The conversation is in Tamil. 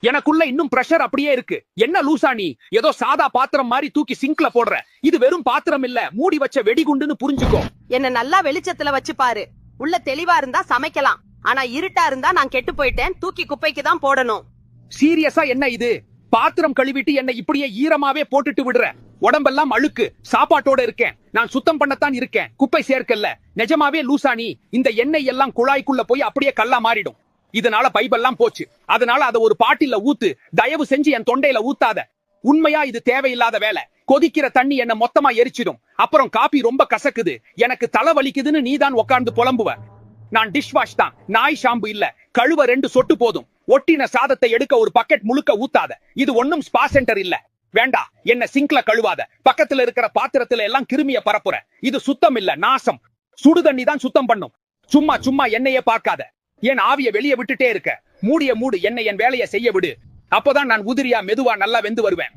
எனக்குள்ள இன்னும் பிரஷர் அப்படியே இருக்கு. என்ன லூசா நீ? ஏதோ சாதா பாத்திரம் மாதிரி தூக்கி சிங்க்ல போடுற. இது வெறும் பாத்திரம் இல்ல, மூடி வச்ச வெடிகுண்டுன்னு புரிஞ்சுக்கோ. என்ன நல்லா வெளிச்சத்துல வச்சு பாரு. உள்ள தெளிவா இருந்தா சமைக்கலாம், ஆனா இருட்டா இருந்தா நான் கெட்டு போயிட்டேன், தூக்கி குப்பைக்கு தான் போடணும். சீரியஸா என்ன இது? பாத்திரம் கழுவிட்டு என்ன இப்படியே ஈரமாவே போட்டுட்டு விடுற? உடம்பெல்லாம் அழுக்கு. சாப்பாட்டோட இருக்கேன், நான் சுத்தம் பண்ணத்தான் இருக்கேன், குப்பை சேர்க்கல. நிஜமாவே லூசா நீ? இந்த எண்ணெய் எல்லாம் குழாய்க்குள்ள போய் அப்படியே கல்லா மாறிடும். இதனால பைபெல்லாம் போச்சு. அதனால அதை ஒரு பாட்டில ஊத்து. தயவு செஞ்சு என் தொண்டையில ஊத்தாத. உண்மையா இது தேவையில்லாத வேலை. கொதிக்கிற தண்ணி என்ன மொத்தமா எரிச்சிடும். அப்புறம் காபி ரொம்ப கசக்குது, எனக்கு தலை வலிக்குதுன்னு நீதான் உட்கார்ந்து புலம்புவ. நான் டிஷ் வாஷ் தான், நாய் ஷாம்பு இல்ல. கழுவ 2 சொட்டு போதும். ஒட்டின சாதத்தை எடுக்க ஒரு பக்கெட் முழுக்க ஊத்தாத. இது ஒன்னும் ஸ்பா சென்டர் இல்ல. வேண்டா, என்ன சிங்க்ல கழுவாத. பக்கத்துல இருக்கிற பாத்திரத்துல எல்லாம் கிருமிய பரப்புற. இது சுத்தம் இல்ல, நாசம். சுடு தண்ணி தான் சுத்தம் பண்ணும். சும்மா சும்மா என்னையே பார்க்காத. என் ஆவிய வெளியே விட்டுட்டே இருக்க. மூடிய மூடு, என்னை என் வேலையை செய்ய விடு. அப்பதான் நான் உதிரியா மெதுவா நல்லா வெந்து வருவேன்.